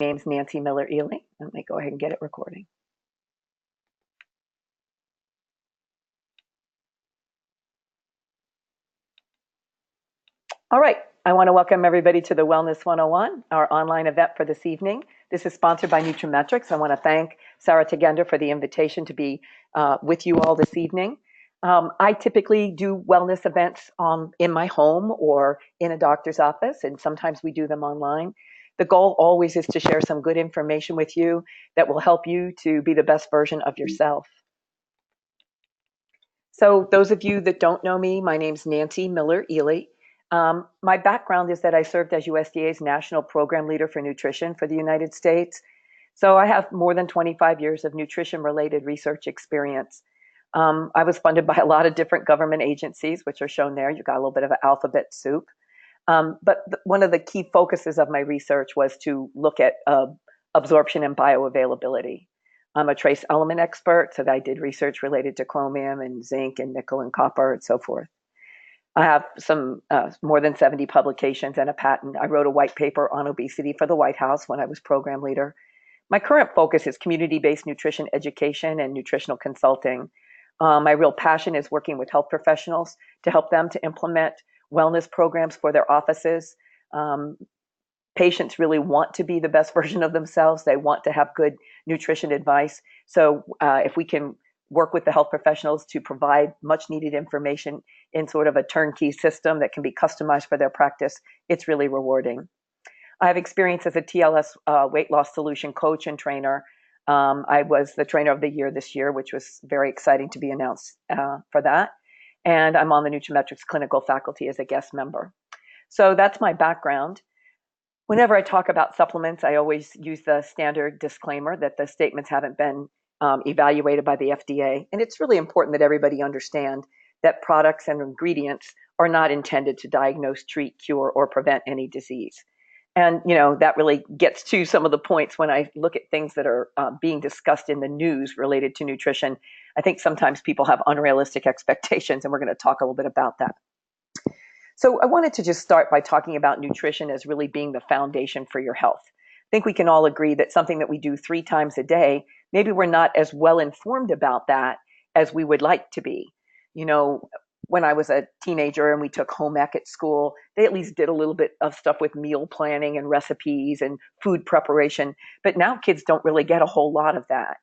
My name's Nancy Miller-Ihli. Let me go ahead and get it recording. All right, I want to welcome everybody to the Wellness 101, our online event for this evening. This is sponsored by Nutrimetrics. I want to thank Sarah Tegender for the invitation to be with you all this evening. I typically do wellness events in my home or in a doctor's office, and sometimes we do them online. The goal always is to share some good information with you that will help you to be the best version of yourself. So those of you that don't know me, my name's Nancy Miller-Ihli. My background is that I served as USDA's National Program Leader for Nutrition for the United States. So I have more than 25 years of nutrition-related research experience. I was funded by a lot of different government agencies, which are shown there. You've got a little bit of an alphabet soup. But one of the key focuses of my research was to look at absorption and bioavailability. I'm a trace element expert, so I did research related to chromium and zinc and nickel and copper and so forth. I have some more than 70 publications and a patent. I wrote a white paper on obesity for the White House when I was program leader. My current focus is community-based nutrition education and nutritional consulting. My real passion is working with health professionals to help them to implement wellness programs for their offices. Patients really want to be the best version of themselves. They want to have good nutrition advice. So if we can work with the health professionals to provide much needed information in sort of a turnkey system that can be customized for their practice, it's really rewarding. I have experience as a TLS weight loss solution coach and trainer. I was the trainer of the year this year, which was very exciting to be announced for that. And I'm on the Nutrimetrics clinical faculty as a guest member. So that's my background. Whenever I talk about supplements, I always use the standard disclaimer that the statements haven't been evaluated by the FDA. And it's really important that everybody understand that products and ingredients are not intended to diagnose, treat, cure, or prevent any disease. And, that really gets to some of the points when I look at things that are being discussed in the news related to nutrition. I think sometimes people have unrealistic expectations, and we're going to talk a little bit about that. So I wanted to just start by talking about nutrition as really being the foundation for your health. I think we can all agree that something that we do 3 times a day, maybe we're not as well informed about that as we would like to be. When I was a teenager and we took home ec at school, they at least did a little bit of stuff with meal planning and recipes and food preparation. But now kids don't really get a whole lot of that.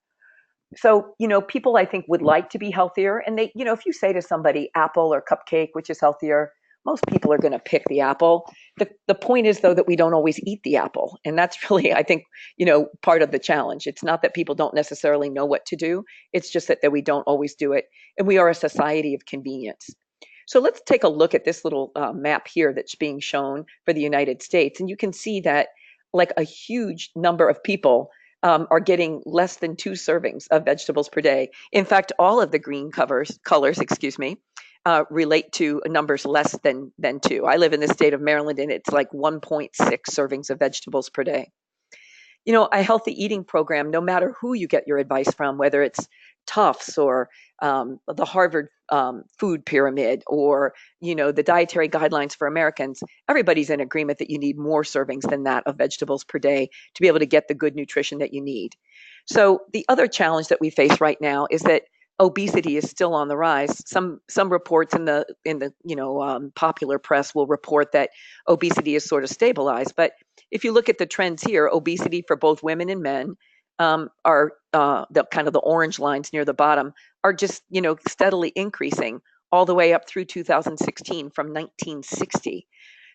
So, people I think would like to be healthier. And they, if you say to somebody apple or cupcake, which is healthier, most people are going to pick the apple. The point is, though, that we don't always eat the apple. And that's really, I think, part of the challenge. It's not that people don't necessarily know what to do. It's just that we don't always do it. And we are a society of convenience. So let's take a look at this little map here that's being shown for the United States. And you can see that like a huge number of people are getting less than 2 servings of vegetables per day. In fact, all of the green colors, relate to numbers less than 2. I live in the state of Maryland, and it's like 1.6 servings of vegetables per day. A healthy eating program, no matter who you get your advice from, whether it's Tufts or the Harvard food pyramid or, the dietary guidelines for Americans, everybody's in agreement that you need more servings than that of vegetables per day to be able to get the good nutrition that you need. So the other challenge that we face right now is that obesity is still on the rise. Some reports in the popular press will report that obesity is sort of stabilized. But if you look at the trends here, obesity for both women and men are the kind of the orange lines near the bottom are just steadily increasing all the way up through 2016 from 1960.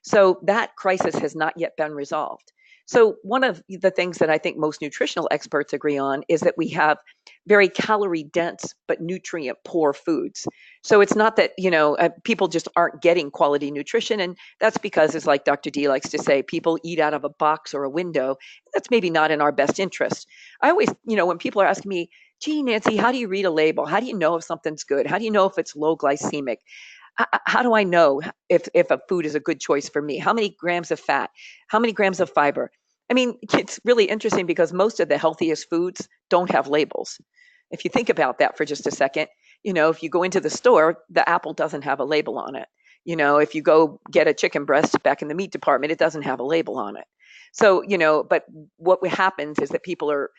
So that crisis has not yet been resolved. So one of the things that I think most nutritional experts agree on is that we have very calorie dense but nutrient poor foods. So it's not that, people just aren't getting quality nutrition. And that's because, as like Dr. D likes to say, people eat out of a box or a window. That's maybe not in our best interest. I always, when people are asking me, gee, Nancy, how do you read a label? How do you know if something's good? How do you know if it's low glycemic? How do I know if a food is a good choice for me? How many grams of fat? How many grams of fiber? I mean, it's really interesting because most of the healthiest foods don't have labels. If you think about that for just a second, if you go into the store, the apple doesn't have a label on it. If you go get a chicken breast back in the meat department, it doesn't have a label on it. So, but what happens is that people are,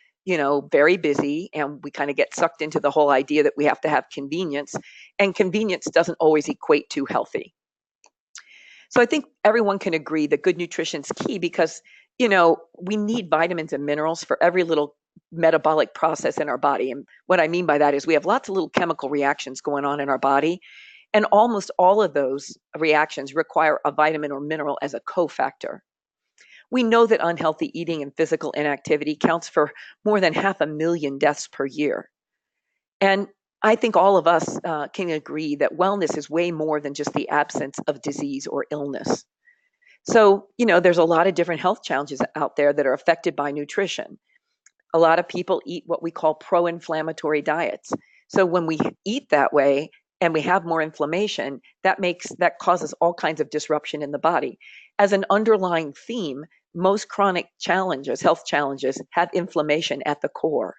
very busy, and we kind of get sucked into the whole idea that we have to have convenience, and convenience doesn't always equate to healthy. So I think everyone can agree that good nutrition is key because, we need vitamins and minerals for every little metabolic process in our body. And what I mean by that is we have lots of little chemical reactions going on in our body. And almost all of those reactions require a vitamin or mineral as a cofactor. We know that unhealthy eating and physical inactivity counts for more than 500,000 deaths per year. And I think all of us can agree that wellness is way more than just the absence of disease or illness. So, there's a lot of different health challenges out there that are affected by nutrition. A lot of people eat what we call pro-inflammatory diets. So when we eat that way and we have more inflammation, that causes all kinds of disruption in the body. As an underlying theme, most chronic challenges, health challenges, have inflammation at the core.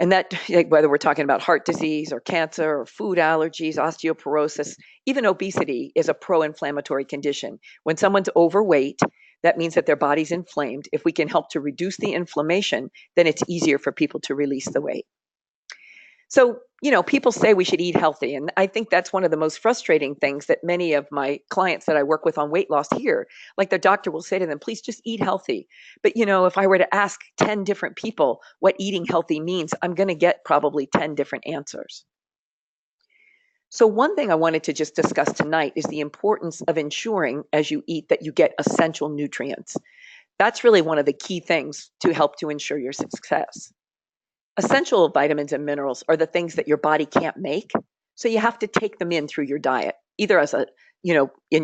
And that, whether we're talking about heart disease or cancer or food allergies, osteoporosis, even obesity is a pro-inflammatory condition. When someone's overweight, that means that their body's inflamed. If we can help to reduce the inflammation, then it's easier for people to release the weight. So, people say we should eat healthy. And I think that's one of the most frustrating things that many of my clients that I work with on weight loss hear. Like their doctor will say to them, please just eat healthy. But, if I were to ask 10 different people what eating healthy means, I'm going to get probably 10 different answers. So one thing I wanted to just discuss tonight is the importance of ensuring as you eat that you get essential nutrients. That's really one of the key things to help to ensure your success. Essential vitamins and minerals are the things that your body can't make. So you have to take them in through your diet, either as in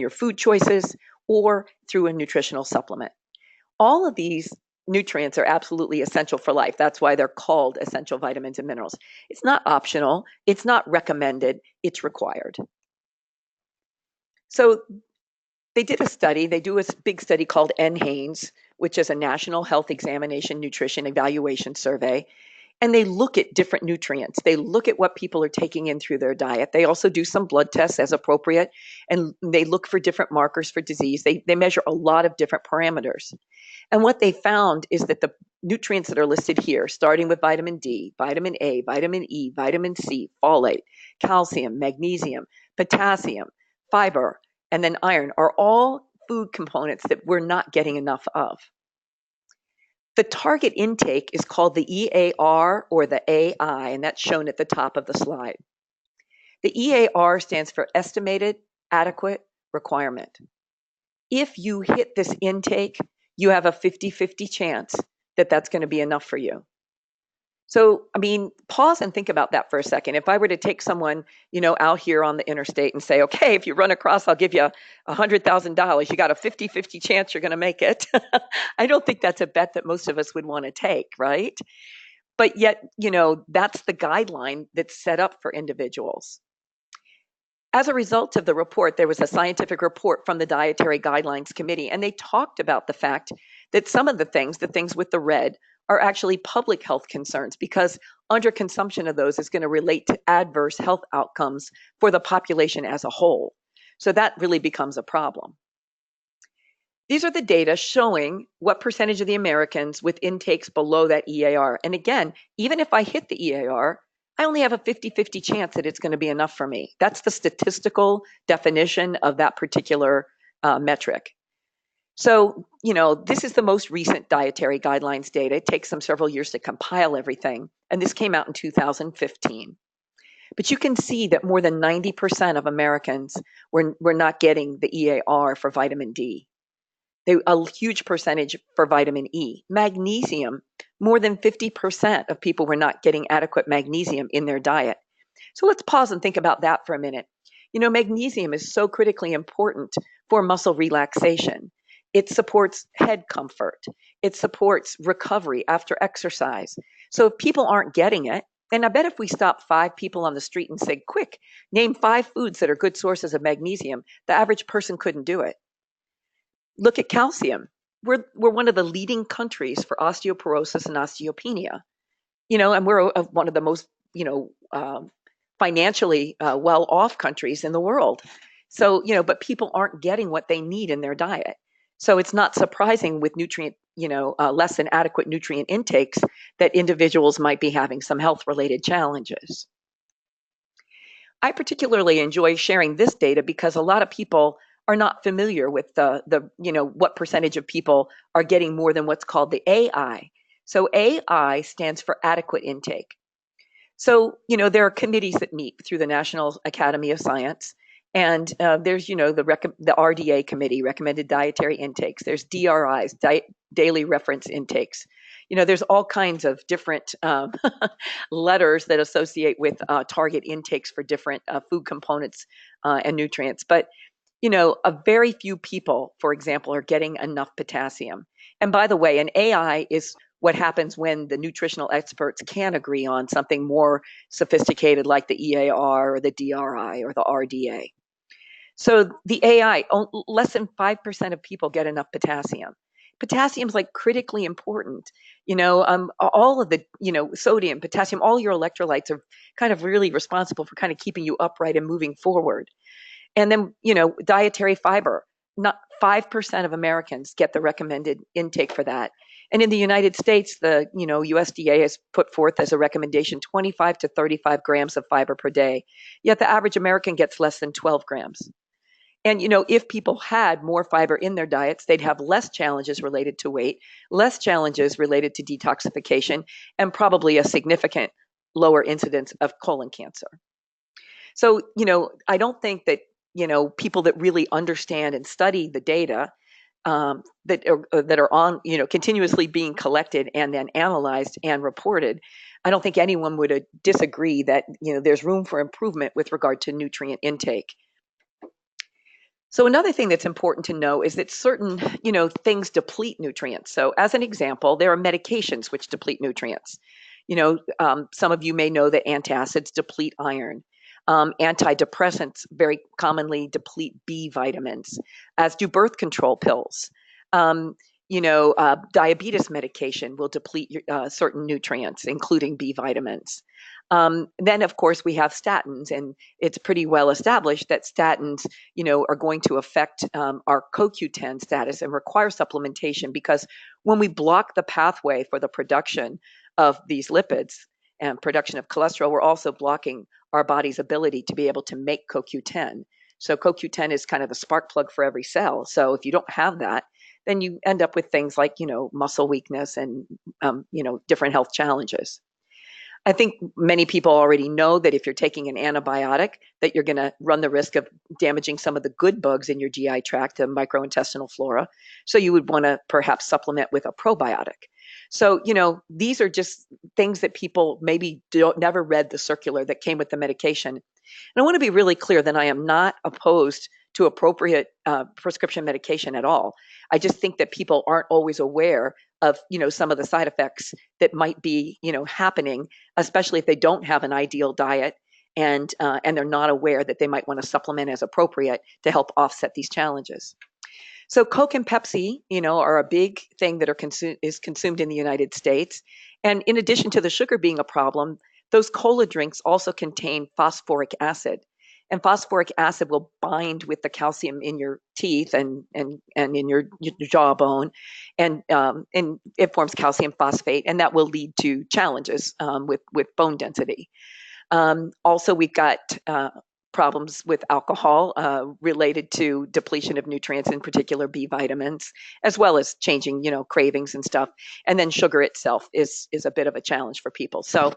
your food choices or through a nutritional supplement. All of these nutrients are absolutely essential for life. That's why they're called essential vitamins and minerals. It's not optional. It's not recommended. It's required. So they did a study. They do a big study called NHANES, which is a National Health Examination Nutrition Evaluation Survey. And they look at different nutrients. They look at what people are taking in through their diet. They also do some blood tests as appropriate, and they look for different markers for disease. They measure a lot of different parameters. And what they found is that the nutrients that are listed here, starting with vitamin D, vitamin A, vitamin E, vitamin C, folate, calcium, magnesium, potassium, fiber, and then iron, are all food components that we're not getting enough of. The target intake is called the EAR or the AI, and that's shown at the top of the slide. The EAR stands for Estimated Adequate Requirement. If you hit this intake, you have a 50-50 chance that that's going to be enough for you. So, pause and think about that for a second. If I were to take someone, out here on the interstate and say, okay, if you run across, I'll give you $100,000. You got a 50-50 chance you're going to make it. I don't think that's a bet that most of us would want to take, right? But yet, that's the guideline that's set up for individuals. As a result of the report, there was a scientific report from the Dietary Guidelines Committee, and they talked about the fact that some of the things with the red, are actually public health concerns because underconsumption of those is going to relate to adverse health outcomes for the population as a whole. So that really becomes a problem. These are the data showing what percentage of the Americans with intakes below that EAR. And again, even if I hit the EAR, I only have a 50-50 chance that it's going to be enough for me. That's the statistical definition of that particular metric. So, this is the most recent dietary guidelines data. It takes them several years to compile everything. And this came out in 2015. But you can see that more than 90% of Americans were not getting the EAR for vitamin D. A huge percentage for vitamin E. Magnesium, more than 50% of people were not getting adequate magnesium in their diet. So let's pause and think about that for a minute. Magnesium is so critically important for muscle relaxation. It supports head comfort. It supports recovery after exercise. So if people aren't getting it, and I bet if we stop 5 people on the street and said, quick, name 5 foods that are good sources of magnesium, the average person couldn't do it. Look at calcium. We're one of the leading countries for osteoporosis and osteopenia, and we're one of the most, financially well-off countries in the world. So, but people aren't getting what they need in their diet. So it's not surprising with nutrient, less than adequate nutrient intakes that individuals might be having some health-related challenges. I particularly enjoy sharing this data because a lot of people are not familiar with what percentage of people are getting more than what's called the AI. So AI stands for adequate intake. So, there are committees that meet through the National Academy of Science, and there's, the RDA committee, recommended dietary intakes. There's DRIs, daily reference intakes. There's all kinds of different letters that associate with target intakes for different food components and nutrients. But a very few people, for example, are getting enough potassium. And by the way, an AI is what happens when the nutritional experts can agree on something more sophisticated like the EAR or the DRI or the RDA. So the AI, less than 5% of people get enough potassium. Potassium is like critically important. All of the, sodium, potassium, all your electrolytes are kind of really responsible for kind of keeping you upright and moving forward. And then, dietary fiber, not 5% of Americans get the recommended intake for that. And in the United States, the, USDA has put forth as a recommendation 25 to 35 grams of fiber per day. Yet the average American gets less than 12 grams. And, if people had more fiber in their diets, they'd have less challenges related to weight, less challenges related to detoxification, and probably a significant lower incidence of colon cancer. So, I don't think that, people that really understand and study the data that are on, continuously being collected and then analyzed and reported, I don't think anyone would disagree that, there's room for improvement with regard to nutrient intake. So another thing that's important to know is that certain, things deplete nutrients. So as an example, there are medications which deplete nutrients. Some of you may know that antacids deplete iron. Antidepressants very commonly deplete B vitamins, as do birth control pills. Diabetes medication will deplete certain nutrients, including B vitamins. Then, of course, we have statins, and it's pretty well established that statins, are going to affect our CoQ10 status and require supplementation because when we block the pathway for the production of these lipids and production of cholesterol, we're also blocking our body's ability to be able to make CoQ10. So CoQ10 is kind of the spark plug for every cell. So if you don't have that, then you end up with things like, muscle weakness and, different health challenges. I think many people already know that if you're taking an antibiotic, that you're going to run the risk of damaging some of the good bugs in your GI tract, the microintestinal flora. So you would want to perhaps supplement with a probiotic. So, these are just things that people maybe never read the circular that came with the medication. And I want to be really clear that I am not opposed to appropriate prescription medication at all. I just think that people aren't always aware of, some of the side effects that might be, happening, especially if they don't have an ideal diet and they're not aware that they might want to supplement as appropriate to help offset these challenges. So Coke and Pepsi, are a big thing that is consumed in the United States. And in addition to the sugar being a problem, those cola drinks also contain phosphoric acid. And phosphoric acid will bind with the calcium in your teeth and in your jawbone, and it forms calcium phosphate, and that will lead to challenges with bone density. Also, we've got problems with alcohol related to depletion of nutrients, in particular B vitamins, as well as changing, cravings and stuff. And then sugar itself is a bit of a challenge for people. So,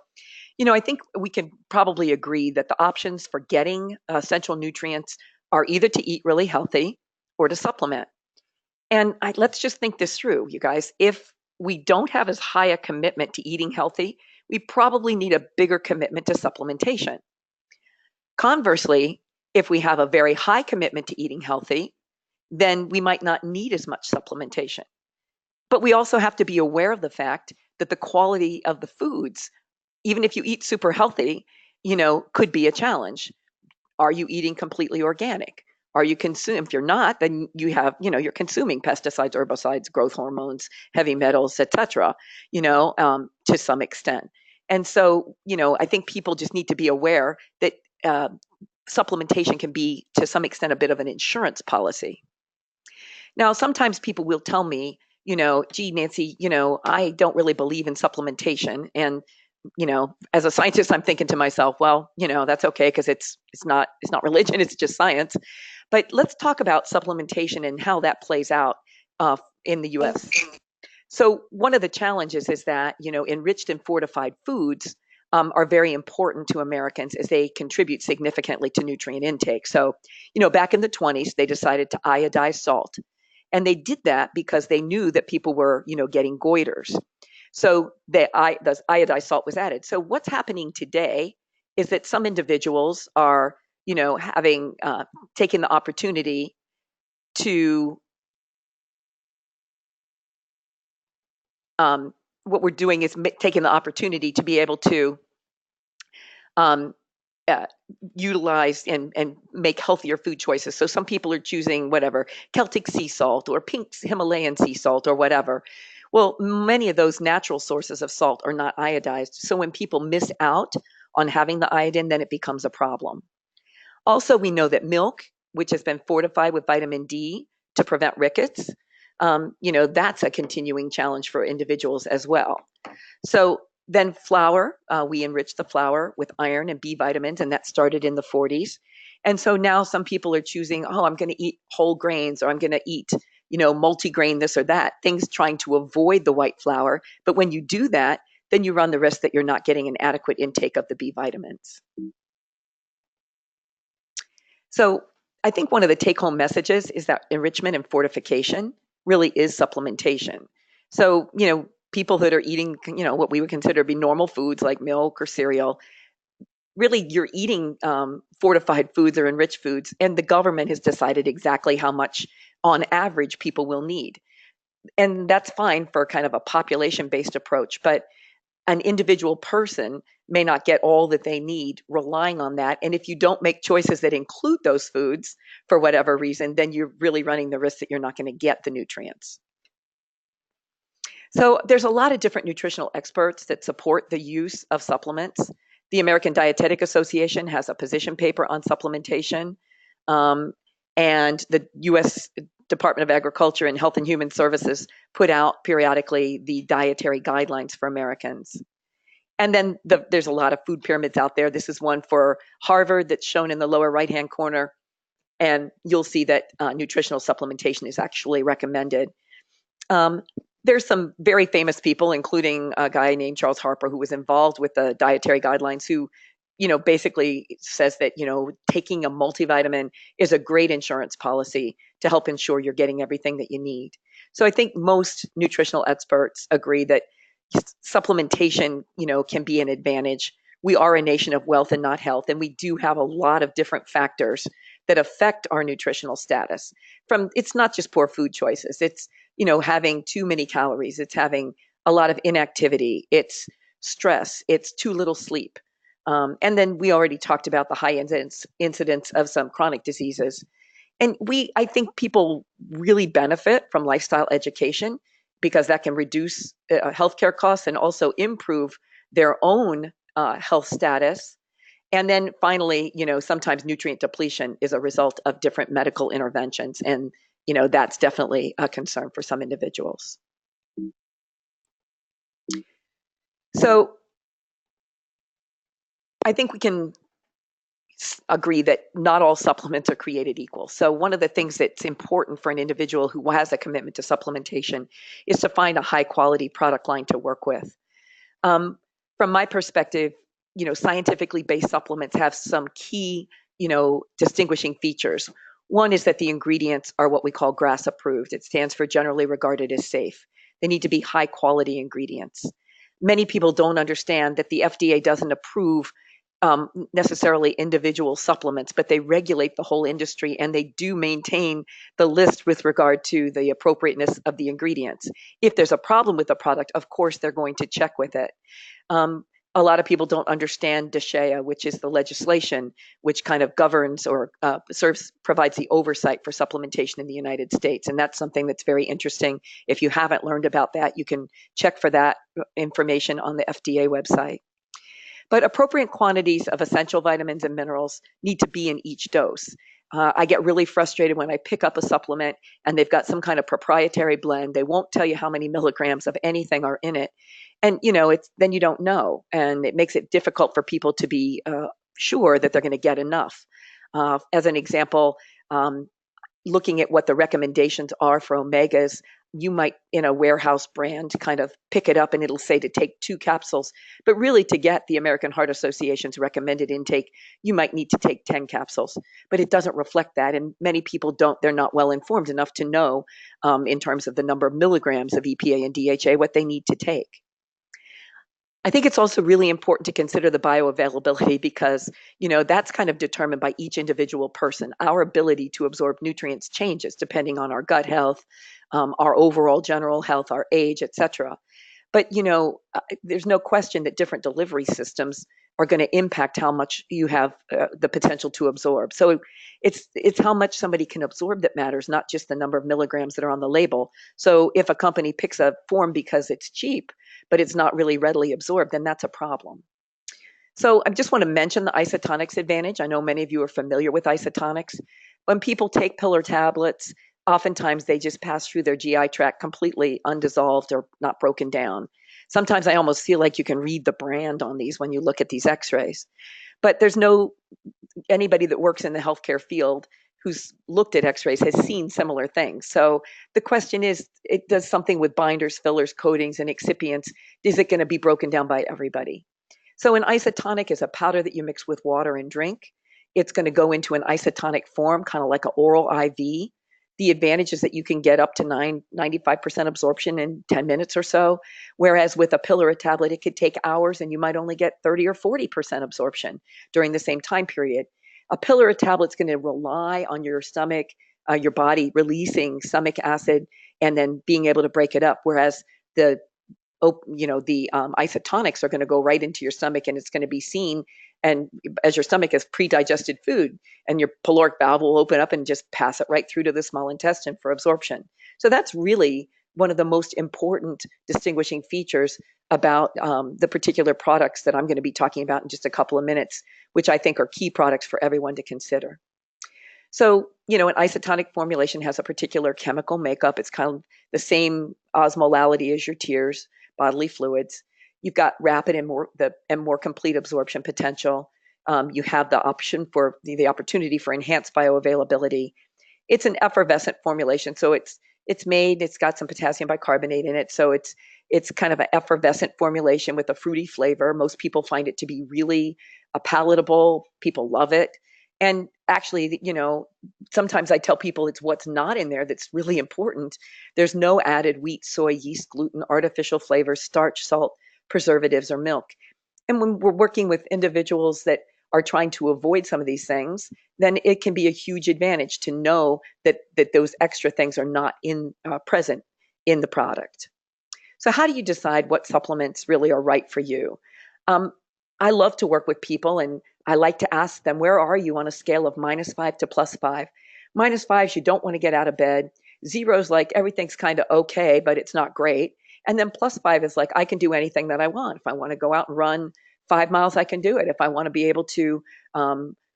I think we can probably agree that the options for getting essential nutrients are either to eat really healthy or to supplement. And let's just think this through, you guys. If we don't have as high a commitment to eating healthy, we probably need a bigger commitment to supplementation. Conversely, if we have a very high commitment to eating healthy, then we might not need as much supplementation. But we also have to be aware of the fact that the quality of the foods, even if you eat super healthy, could be a challenge. Are you eating completely organic? Are you if you're not, then you have, you're consuming pesticides, herbicides, growth hormones, heavy metals, etc., to some extent. And so, I think people just need to be aware that supplementation can be, to some extent, a bit of an insurance policy. Now, sometimes people will tell me, gee, Nancy, I don't really believe in supplementation. And, as a scientist, I'm thinking to myself, well, that's okay because it's not religion, it's just science. But let's talk about supplementation and how that plays out in the US. So one of the challenges is that, enriched and fortified foods are very important to Americans as they contribute significantly to nutrient intake. So, back in the 20s, they decided to iodize salt. And they did that because they knew that people were, getting goiters. So the iodized salt was added. So what's happening today is that some individuals are, having taken the opportunity to what we're doing is taking the opportunity to be able to um, uh, utilize and make healthier food choices. So some people are choosing whatever Celtic sea salt or pink Himalayan sea salt or whatever. Well, many of those natural sources of salt are not iodized. So when people miss out on having the iodine, then it becomes a problem. Also, we know that milk, which has been fortified with vitamin D to prevent rickets, that's a continuing challenge for individuals as well. So then flour, we enrich the flour with iron and B vitamins, and that started in the 40s. And so now some people are choosing, oh, I'm going to eat whole grains or I'm going to eat, multigrain this or that, things trying to avoid the white flour. But when you do that, then you run the risk that you're not getting an adequate intake of the B vitamins. So I think one of the take-home messages is that enrichment and fortification really is supplementation. So, people that are eating, what we would consider to be normal foods like milk or cereal, really you're eating fortified foods or enriched foods, and the government has decided exactly how much on average people will need. And that's fine for kind of a population-based approach, but an individual person may not get all that they need relying on that. And if you don't make choices that include those foods for whatever reason, then you're really running the risk that you're not going to get the nutrients. So there's a lot of different nutritional experts that support the use of supplements. The American Dietetic Association has a position paper on supplementation. And the US Department of Agriculture and Health and Human Services put out periodically the dietary guidelines for Americans. And then there's a lot of food pyramids out there. This is one for Harvard that's shown in the lower right-hand corner. And you'll see that nutritional supplementation is actually recommended. There's some very famous people, including a guy named Charles Harper, who was involved with the dietary guidelines, who, basically says that, taking a multivitamin is a great insurance policy to help ensure you're getting everything that you need. So I think most nutritional experts agree that supplementation, can be an advantage. We are a nation of wealth and not health, and we do have a lot of different factors that affect our nutritional status. It's not just poor food choices. It's, having too many calories. It's having a lot of inactivity. It's stress. It's too little sleep. And then we already talked about the high incidence of some chronic diseases. And I think people really benefit from lifestyle education because that can reduce healthcare costs and also improve their own health status. And then finally, sometimes nutrient depletion is a result of different medical interventions. And, that's definitely a concern for some individuals. So I think we can agree that not all supplements are created equal. So one of the things that's important for an individual who has a commitment to supplementation is to find a high quality product line to work with. From my perspective, scientifically based supplements have some key, distinguishing features. One is that the ingredients are what we call GRAS approved. It stands for generally regarded as safe. They need to be high quality ingredients. Many people don't understand that the FDA doesn't approve necessarily individual supplements, but they regulate the whole industry and they do maintain the list with regard to the appropriateness of the ingredients. If there's a problem with the product, of course, they're going to check with it. A lot of people don't understand DSHEA, which is the legislation which kind of governs or provides the oversight for supplementation in the United States. And that's something that's very interesting. If you haven't learned about that, you can check for that information on the FDA website. But appropriate quantities of essential vitamins and minerals need to be in each dose. I get really frustrated when I pick up a supplement and they've got some kind of proprietary blend. They won't tell you how many milligrams of anything are in it. And, it's then you don't know. And it makes it difficult for people to be sure that they're going to get enough. As an example, um, looking at what the recommendations are for omegas, you might in a warehouse brand kind of pick it up and it'll say to take 2 capsules, but really to get the American Heart Association's recommended intake, you might need to take 10 capsules, but it doesn't reflect that. And many people they're not well informed enough to know in terms of the number of milligrams of EPA and DHA, what they need to take. I think it's also really important to consider the bioavailability because, that's kind of determined by each individual person. Our ability to absorb nutrients changes depending on our gut health, our overall general health, our age, et cetera. But, there's no question that different delivery systems are going to impact how much you have the potential to absorb. So it's how much somebody can absorb that matters, not just the number of milligrams that are on the label. So if a company picks a form because it's cheap, but it's not really readily absorbed, then that's a problem. So I just want to mention the isotonics advantage. I know many of you are familiar with isotonics. When people take pill or tablets, oftentimes they just pass through their GI tract completely undissolved or not broken down. Sometimes I almost feel like you can read the brand on these when you look at these x-rays. But there's no anybody that works in the healthcare field who's looked at x-rays has seen similar things. So the question is, it does something with binders, fillers, coatings, and excipients. Is it going to be broken down by everybody? So an isotonic is a powder that you mix with water and drink. It's going to go into an isotonic form, kind of like an oral IV. The advantage is that you can get up to 95% absorption in 10 minutes or so, whereas with a pill or a tablet, it could take hours and you might only get 30 or 40% absorption during the same time period. A pill or a tablet's going to rely on your stomach, your body releasing stomach acid and then being able to break it up, whereas the isotonics are going to go right into your stomach and it's going to be seen. And as your stomach is pre-digested food and your pyloric valve will open up and just pass it right through to the small intestine for absorption. So that's really one of the most important distinguishing features about the particular products that I'm going to be talking about in just a couple of minutes, which I think are key products for everyone to consider. So, an isotonic formulation has a particular chemical makeup. It's kind of the same osmolality as your tears, bodily fluids. You've got rapid and more complete absorption potential. You have the option for the opportunity for enhanced bioavailability. It's an effervescent formulation, so it's got some potassium bicarbonate in it, so it's kind of an effervescent formulation with a fruity flavor. Most people find it to be really palatable. People love it. And actually, sometimes I tell people it's what's not in there that's really important. There's no added wheat, soy, yeast, gluten, artificial flavors, starch, salt, preservatives, or milk. And when we're working with individuals that are trying to avoid some of these things, then it can be a huge advantage to know that those extra things are not present in the product. So how do you decide what supplements really are right for you? I love to work with people and I like to ask them, where are you on a scale of -5 to +5? -5 is you don't want to get out of bed. 0 is like everything's kind of okay, but it's not great. And then +5 is like, I can do anything that I want. If I want to go out and run 5 miles, I can do it. If I want to be able to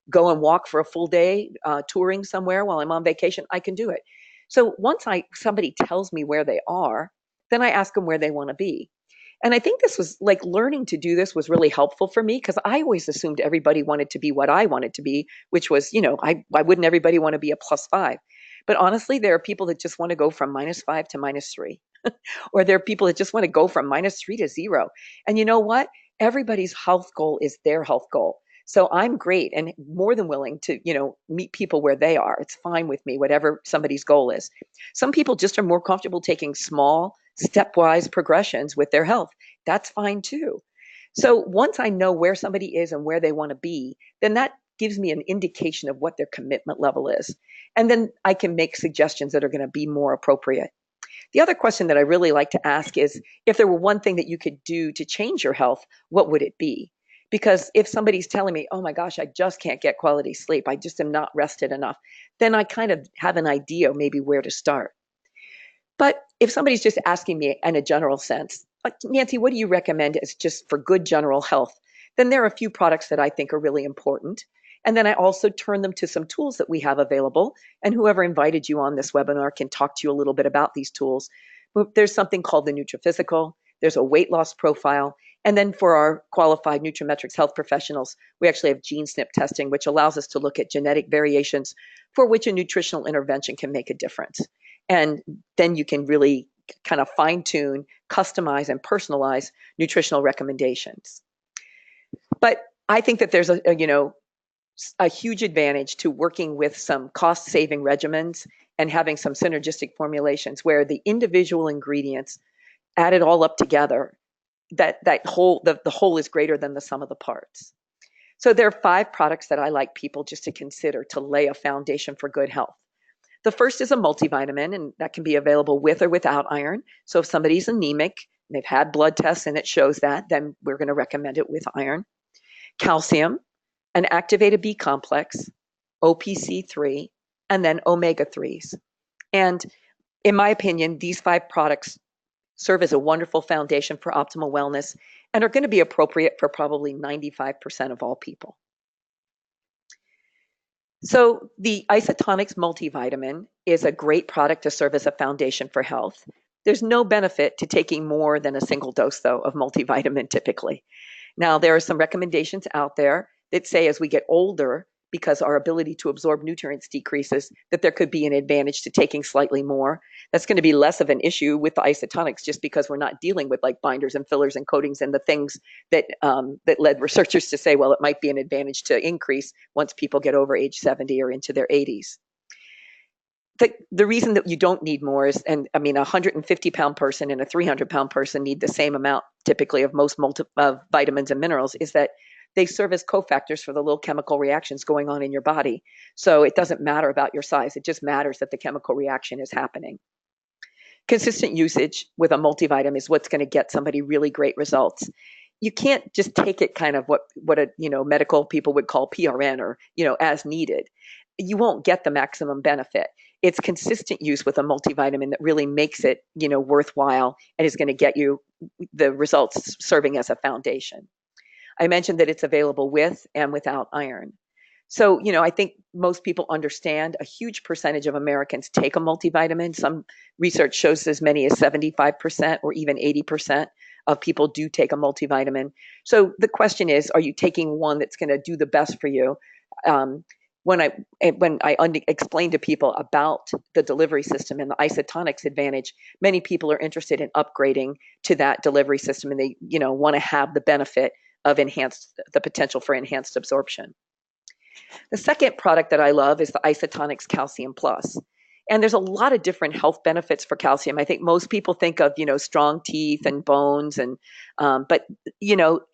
go and walk for a full day touring somewhere while I'm on vacation, I can do it. So once somebody tells me where they are, then I ask them where they want to be. And I think this was like learning to do this was really helpful for me because I always assumed everybody wanted to be what I wanted to be, which was, why wouldn't everybody want to be a +5? But honestly, there are people that just want to go from -5 to -3, or there are people that just want to go from -3 to 0. And you know what? Everybody's health goal is their health goal. So I'm great and more than willing to, meet people where they are. It's fine with me, whatever somebody's goal is. Some people just are more comfortable taking small, stepwise progressions with their health. That's fine too. So once I know where somebody is and where they want to be, then that gives me an indication of what their commitment level is. And then I can make suggestions that are going to be more appropriate. The other question that I really like to ask is, if there were one thing that you could do to change your health, what would it be? Because if somebody's telling me, oh my gosh, I just can't get quality sleep, I just am not rested enough, then I kind of have an idea maybe where to start. But if somebody's just asking me in a general sense, like, Nancy, what do you recommend as just for good general health? Then there are a few products that I think are really important. And then I also turn them to some tools that we have available. And whoever invited you on this webinar can talk to you a little bit about these tools. There's something called the Nutri-Physical. There's a weight loss profile. And then for our qualified nutrimetrics health professionals, we actually have gene SNP testing, which allows us to look at genetic variations for which a nutritional intervention can make a difference. And then you can really kind of fine tune, customize, and personalize nutritional recommendations. But I think that there's a huge advantage to working with some cost saving regimens and having some synergistic formulations where the individual ingredients added all up together, the whole is greater than the sum of the parts. So there are 5 products that I like people just to consider to lay a foundation for good health. The first is a multivitamin, and that can be available with or without iron. So if somebody's anemic, and they've had blood tests and it shows that, then we're going to recommend it with iron. Calcium, an activated B complex, OPC3, and then omega-3s. And in my opinion, these 5 products serve as a wonderful foundation for optimal wellness and are going to be appropriate for probably 95% of all people. So the Isotonics multivitamin is a great product to serve as a foundation for health. There's no benefit to taking more than a single dose, though, of multivitamin typically. Now, there are some recommendations out there that say as we get older, because our ability to absorb nutrients decreases, that there could be an advantage to taking slightly more. That's going to be less of an issue with the isotonics just because we're not dealing with like binders and fillers and coatings and the things that that led researchers to say, well, it might be an advantage to increase once people get over age 70 or into their 80s. The reason that you don't need more is, and I mean, a 150-pound person and a 300-pound person need the same amount typically of most vitamins and minerals, is that they serve as cofactors for the little chemical reactions going on in your body. So it doesn't matter about your size. It just matters that the chemical reaction is happening. Consistent usage with a multivitamin is what's going to get somebody really great results. You can't just take it kind of what a medical people would call PRN or as needed. You won't get the maximum benefit. It's consistent use with a multivitamin that really makes it worthwhile and is going to get you the results serving as a foundation. I mentioned that it's available with and without iron. So, I think most people understand a huge percentage of Americans take a multivitamin. Some research shows as many as 75% or even 80% of people do take a multivitamin. So the question is, are you taking one that's going to do the best for you? When I explain to people about the delivery system and the isotonics advantage, many people are interested in upgrading to that delivery system, and they want to have the benefit of the potential for enhanced absorption. The second product that I love is the Isotonics Calcium Plus. And there's a lot of different health benefits for calcium. I think most people think of, strong teeth and bones, but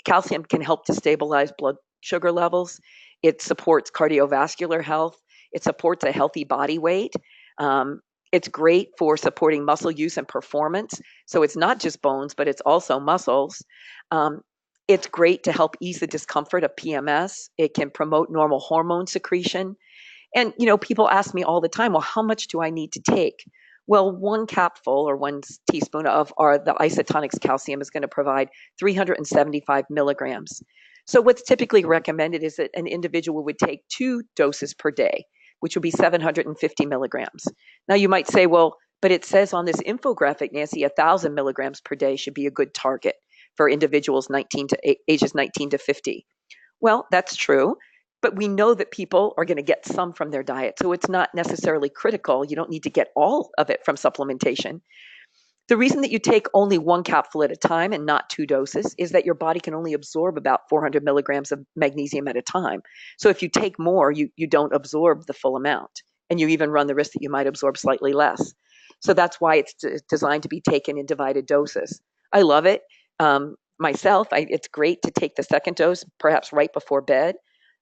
calcium can help to stabilize blood sugar levels. It supports cardiovascular health. It supports a healthy body weight. It's great for supporting muscle use and performance. So it's not just bones, but it's also muscles. It's great to help ease the discomfort of PMS. It can promote normal hormone secretion. And, people ask me all the time, well, how much do I need to take? Well, 1 capful or 1 teaspoon of the Isotonics calcium is going to provide 375 milligrams. So what's typically recommended is that an individual would take 2 doses per day, which would be 750 milligrams. Now you might say, well, but it says on this infographic, Nancy, 1,000 milligrams per day should be a good target for individuals ages 19 to 50. Well, that's true, but we know that people are going to get some from their diet, so it's not necessarily critical. You don't need to get all of it from supplementation. The reason that you take only 1 capful at a time and not 2 doses is that your body can only absorb about 400 milligrams of magnesium at a time. So if you take more, you don't absorb the full amount, and you even run the risk that you might absorb slightly less. So that's why it's designed to be taken in divided doses. I love it. Myself, it's great to take the second dose, perhaps right before bed.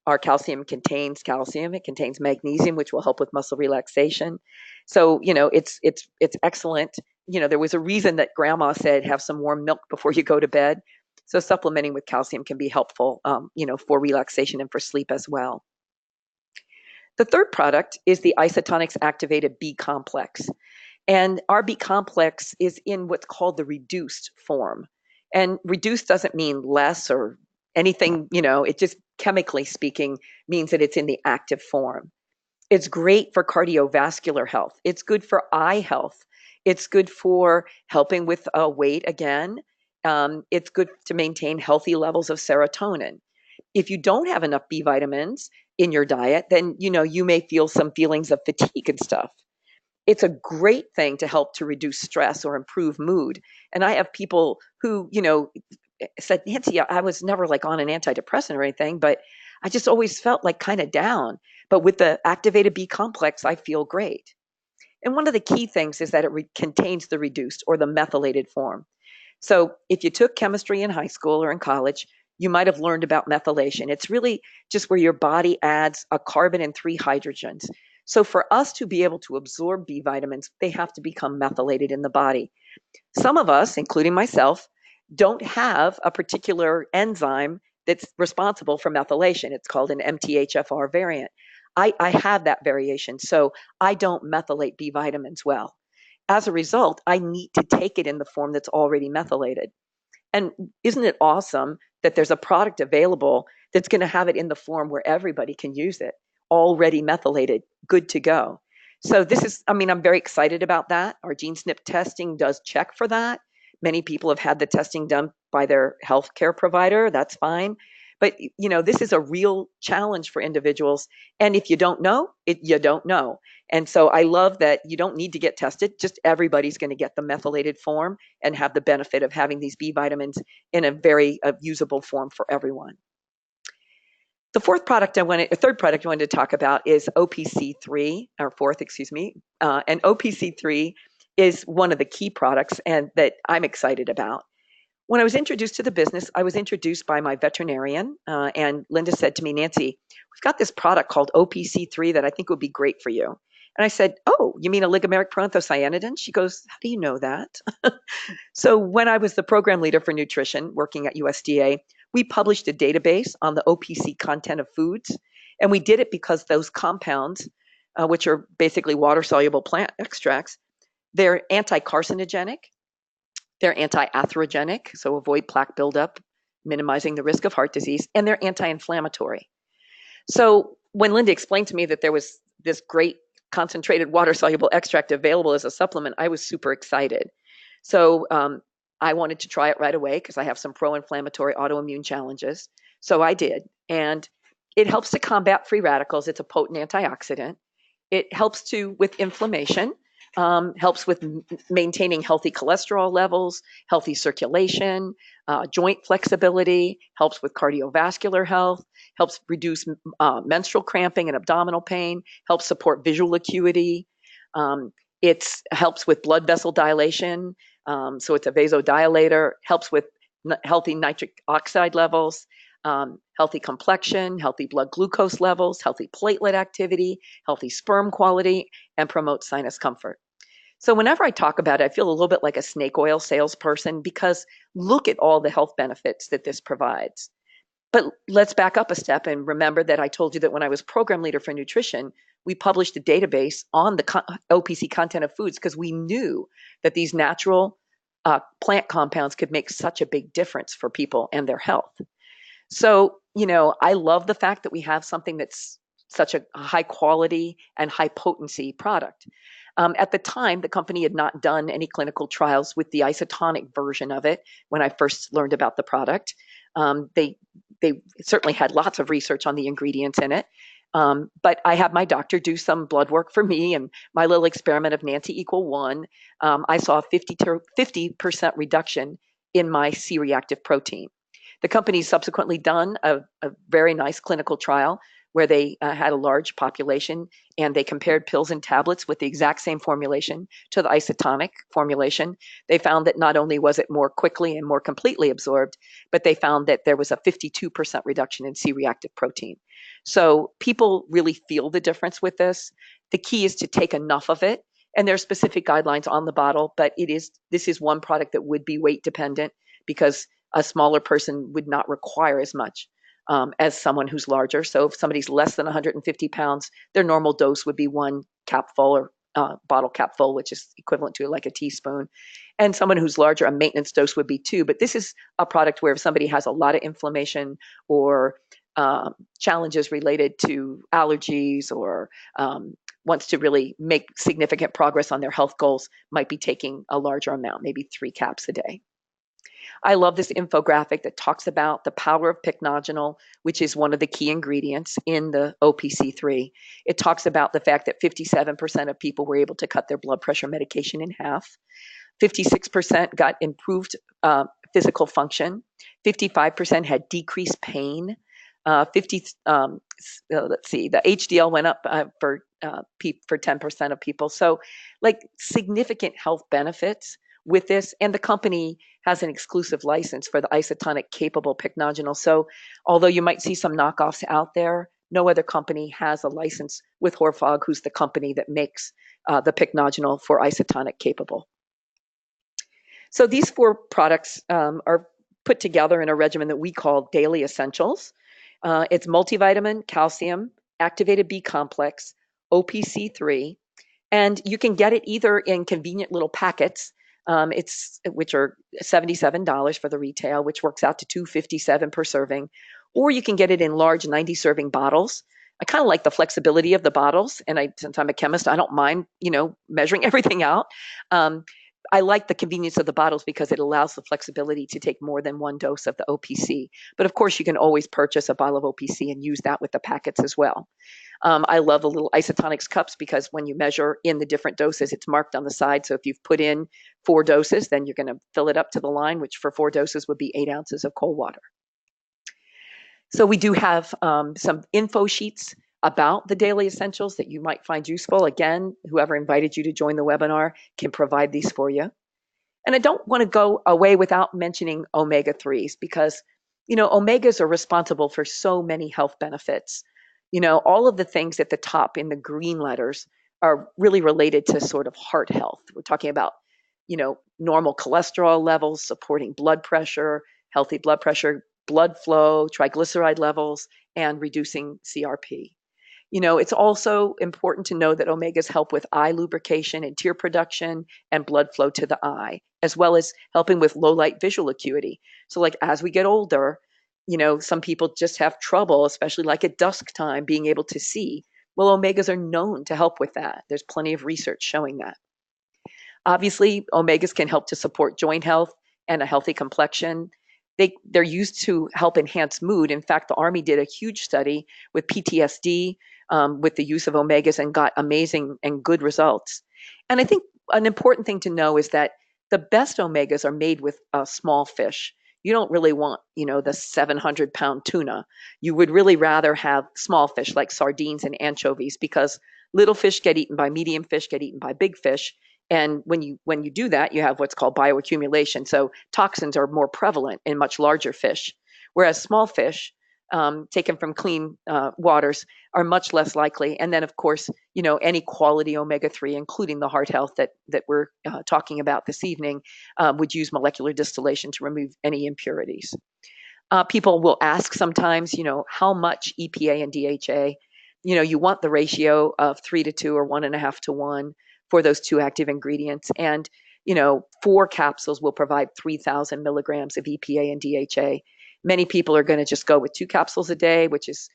Our calcium contains calcium. It contains magnesium, which will help with muscle relaxation. So, it's excellent. There was a reason that grandma said, have some warm milk before you go to bed. So supplementing with calcium can be helpful, for relaxation and for sleep as well. The third product is the Isotonics Activated B Complex. And our B complex is in what's called the reduced form. And reduced doesn't mean less or anything, it just chemically speaking, means that it's in the active form. It's great for cardiovascular health. It's good for eye health. It's good for helping with weight again. It's good to maintain healthy levels of serotonin. If you don't have enough B vitamins in your diet, then you may feel some feelings of fatigue and stuff. It's a great thing to help to reduce stress or improve mood. And I have people who, said, Nancy, I was never like on an antidepressant or anything, but I just always felt like kind of down. But with the activated B complex, I feel great. And one of the key things is that it contains the reduced or the methylated form. So if you took chemistry in high school or in college, you might have learned about methylation. It's really just where your body adds a carbon and 3 hydrogens. So for us to be able to absorb B vitamins, they have to become methylated in the body. Some of us, including myself, don't have a particular enzyme that's responsible for methylation. It's called an MTHFR variant. I have that variation, so I don't methylate B vitamins well. As a result, I need to take it in the form that's already methylated. And isn't it awesome that there's a product available that's going to have it in the form where everybody can use it, already methylated, good to go? So I'm very excited about that. Our gene snip testing does check for that. Many people have had the testing done by their healthcare provider. That's fine. But this is a real challenge for individuals. And if you don't know, you don't know. And so I love that you don't need to get tested. Just everybody's going to get the methylated form and have the benefit of having these B vitamins in a very usable form for everyone. The third product I wanted to talk about is OPC3, or fourth, excuse me. And OPC3 is one of the key products and that I'm excited about. When I was introduced to the business, I was introduced by my veterinarian, and Linda said to me, Nancy, we've got this product called OPC3 that I think would be great for you. And I said, oh, you mean oligomeric proanthocyanidin? She goes, how do you know that? So when I was the program leader for nutrition working at USDA, we published a database on the OPC content of foods. And we did it because those compounds, which are basically water-soluble plant extracts, they're anti-carcinogenic, they're anti-atherogenic, so avoid plaque buildup, minimizing the risk of heart disease, and they're anti-inflammatory. So when Linda explained to me that there was this great concentrated water-soluble extract available as a supplement, I was super excited. So I wanted to try it right away because I have some pro-inflammatory autoimmune challenges. So I did. And it helps to combat free radicals. It's a potent antioxidant. It helps with inflammation, helps with maintaining healthy cholesterol levels, healthy circulation, joint flexibility, helps with cardiovascular health, helps reduce menstrual cramping and abdominal pain, helps support visual acuity. It helps with blood vessel dilation, so it's a vasodilator, helps with healthy nitric oxide levels, healthy complexion, healthy blood glucose levels, healthy platelet activity, healthy sperm quality, and promotes sinus comfort. So whenever I talk about it, I feel a little bit like a snake oil salesperson because look at all the health benefits that this provides. But let's back up a step and remember that I told you that when I was program leader for nutrition, we published a database on the OPC content of foods because we knew that these natural plant compounds could make such a big difference for people and their health. So, I love the fact that we have something that's such a high quality and high potency product. At the time, the company had not done any clinical trials with the isotonic version of it when I first learned about the product. They certainly had lots of research on the ingredients in it. But I had my doctor do some blood work for me and my little experiment of Nancy equal 1. I saw a 50% reduction in my C-reactive protein. The company subsequently done a very nice clinical trial where they had a large population and they compared pills and tablets with the exact same formulation to the isotonic formulation. They found that not only was it more quickly and more completely absorbed, but they found that there was a 52% reduction in C-reactive protein. So people really feel the difference with this. The key is to take enough of it. And there are specific guidelines on the bottle, but this is one product that would be weight dependent because a smaller person would not require as much as someone who's larger. So if somebody's less than 150 pounds, their normal dose would be 1 capful or bottle cap full, which is equivalent to like a teaspoon. And someone who's larger, a maintenance dose would be 2. But this is a product where if somebody has a lot of inflammation or challenges related to allergies or wants to really make significant progress on their health goals might be taking a larger amount, maybe 3 caps a day. I love this infographic that talks about the power of pycnogenol, which is one of the key ingredients in the OPC3. It talks about the fact that 57% of people were able to cut their blood pressure medication in half. 56% got improved physical function. 55% had decreased pain. 50, let's see, the HDL went up for 10% of people. So, like, significant health benefits with this, and the company has an exclusive license for the isotonic capable pycnogenol. So, although you might see some knockoffs out there, no other company has a license with Horfog, who's the company that makes the pycnogenol for isotonic capable. So these 4 products are put together in a regimen that we call Daily Essentials. It's multivitamin, calcium, activated B complex, OPC3, and you can get it either in convenient little packets, which are $77 for the retail, which works out to $2.57 per serving, or you can get it in large 90-serving bottles. I kind of like the flexibility of the bottles, and since I'm a chemist, I don't mind, measuring everything out. I like the convenience of the bottles because it allows the flexibility to take more than 1 dose of the OPC. But of course, you can always purchase a bottle of OPC and use that with the packets as well. I love the little isotonics cups because when you measure in the different doses, it's marked on the side. So if you've put in 4 doses, then you're going to fill it up to the line, which for 4 doses would be 8 ounces of cold water. So we do have some info sheets about the daily essentials that you might find useful. Again, whoever invited you to join the webinar can provide these for you. And I don't want to go away without mentioning omega-3s because, omegas are responsible for so many health benefits. All of the things at the top in the green letters are really related to sort of heart health. We're talking about, normal cholesterol levels, supporting blood pressure, healthy blood pressure, blood flow, triglyceride levels, and reducing CRP. It's also important to know that omegas help with eye lubrication and tear production and blood flow to the eye, as well as helping with low light visual acuity. So like as we get older, some people just have trouble, especially like at dusk time, being able to see. Well, omegas are known to help with that. There's plenty of research showing that. Obviously, omegas can help to support joint health and a healthy complexion. They're used to help enhance mood. In fact, the Army did a huge study with PTSD with the use of omegas and got amazing and good results. And I think an important thing to know is that the best omegas are made with small fish. You don't really want, the 700-pound tuna. You would really rather have small fish like sardines and anchovies because little fish get eaten by medium fish, get eaten by big fish. And when you do that, you have what's called bioaccumulation. So toxins are more prevalent in much larger fish, whereas small fish taken from clean waters are much less likely. And then, of course, any quality omega-3, including the heart health that we're talking about this evening, would use molecular distillation to remove any impurities. People will ask sometimes, how much EPA and DHA? You want the ratio of 3 to 2 or 1.5 to 1 for those 2 active ingredients. And, 4 capsules will provide 3,000 milligrams of EPA and DHA. Many people are going to just go with 2 capsules a day, which is,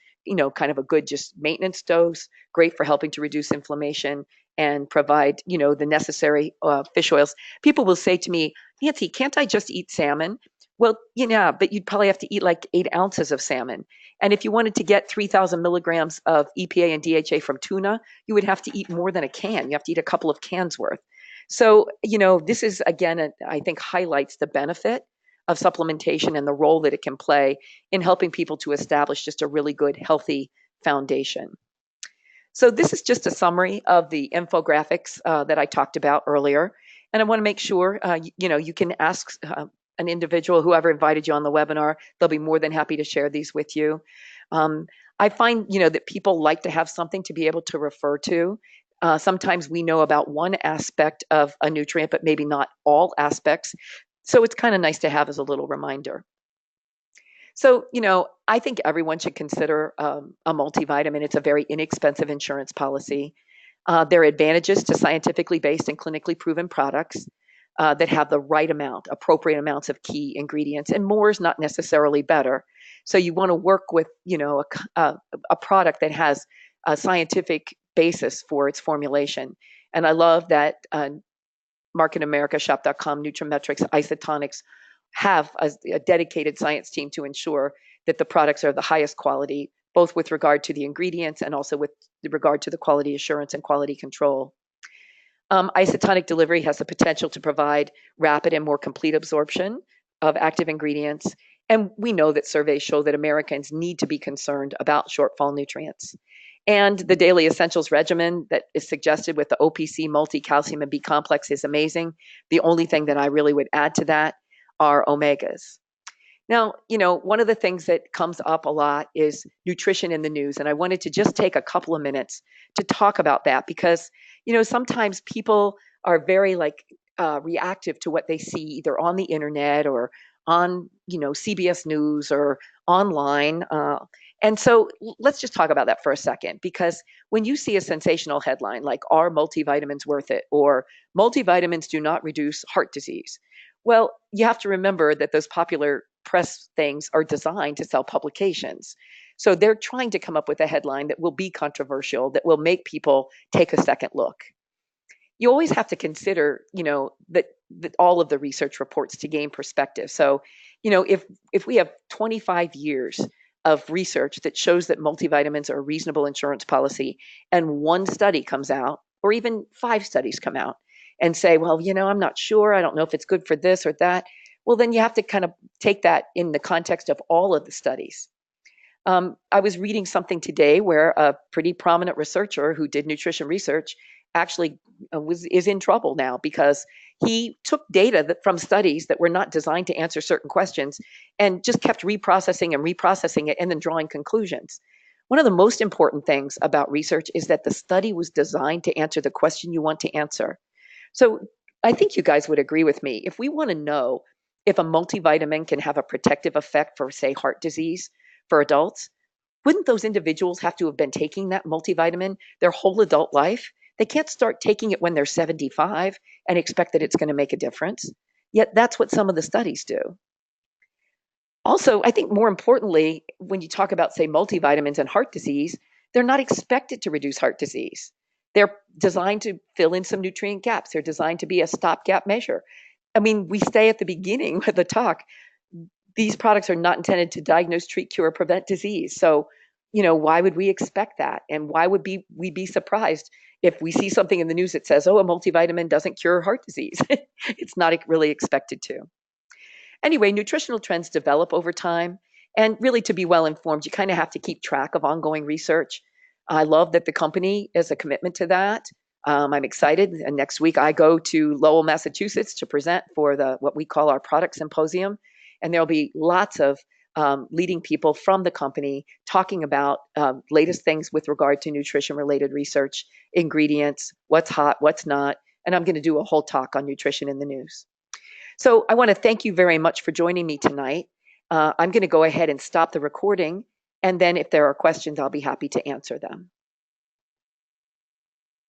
kind of a good just maintenance dose, great for helping to reduce inflammation and provide, the necessary fish oils. People will say to me, Nancy, can't I just eat salmon? Well, but you'd probably have to eat like 8 ounces of salmon. And if you wanted to get 3,000 milligrams of EPA and DHA from tuna, you would have to eat more than a can. You have to eat a couple of cans worth. So, this is, again, I think highlights the benefit of supplementation and the role that it can play in helping people to establish just a really good, healthy foundation. So this is just a summary of the infographics that I talked about earlier. And I want to make sure, you can ask an individual, whoever invited you on the webinar, they'll be more than happy to share these with you. I find, that people like to have something to be able to refer to. Sometimes we know about one aspect of a nutrient, but maybe not all aspects. So it's kind of nice to have as a little reminder. So, I think everyone should consider a multivitamin. It's a very inexpensive insurance policy. There are advantages to scientifically based and clinically proven products that have the right amount, appropriate amounts of key ingredients, and more is not necessarily better. So you want to work with, a product that has a scientific basis for its formulation. And I love that Market America, Shop.com, Nutrimetrics, Isotonics have a dedicated science team to ensure that the products are the highest quality, both with regard to the ingredients and also with regard to the quality assurance and quality control. Isotonic delivery has the potential to provide rapid and more complete absorption of active ingredients. And we know that surveys show that Americans need to be concerned about shortfall nutrients. And the daily essentials regimen that is suggested with the OPC multi calcium and B complex is amazing. The only thing that I really would add to that are omegas. Now, one of the things that comes up a lot is nutrition in the news. And I wanted to just take a couple of minutes to talk about that because, sometimes people are very reactive to what they see either on the internet or on, CBS News or online. And so let's just talk about that for a second, because when you see a sensational headline like, "Are multivitamins worth it?" or "Multivitamins do not reduce heart disease." Well, you have to remember that those popular press things are designed to sell publications. So they're trying to come up with a headline that will be controversial, that will make people take a second look. You always have to consider, that all of the research reports to gain perspective. So, if we have 25 years of research that shows that multivitamins are a reasonable insurance policy, and one study comes out, or even 5 studies come out and say, well, I'm not sure, I don't know if it's good for this or that. Well, then you have to kind of take that in the context of all of the studies. I was reading something today where a pretty prominent researcher who did nutrition research actually is in trouble now because he took data from studies that were not designed to answer certain questions and just kept reprocessing and reprocessing it and then drawing conclusions. One of the most important things about research is that the study was designed to answer the question you want to answer. So I think you guys would agree with me. If we want to know if a multivitamin can have a protective effect for, say, heart disease for adults, wouldn't those individuals have to have been taking that multivitamin their whole adult life? They can't start taking it when they're 75 and expect that it's going to make a difference. Yet that's what some of the studies do. Also, I think more importantly, when you talk about, say, multivitamins and heart disease, they're not expected to reduce heart disease. They're designed to fill in some nutrient gaps. They're designed to be a stopgap measure. I mean, we say at the beginning of the talk, these products are not intended to diagnose, treat, cure, or prevent disease. So, why would we expect that? And why would we be surprised if we see something in the news that says, oh, a multivitamin doesn't cure heart disease? It's not really expected to. Anyway, nutritional trends develop over time. And really, to be well informed, you kind of have to keep track of ongoing research. I love that the company has a commitment to that. I'm excited. And next week, I go to Lowell, Massachusetts to present for what we call our product symposium. And there'll be lots of leading people from the company talking about latest things with regard to nutrition-related research, ingredients, what's hot, what's not. And I'm going to do a whole talk on nutrition in the news. So I want to thank you very much for joining me tonight. I'm going to go ahead and stop the recording. And then if there are questions, I'll be happy to answer them.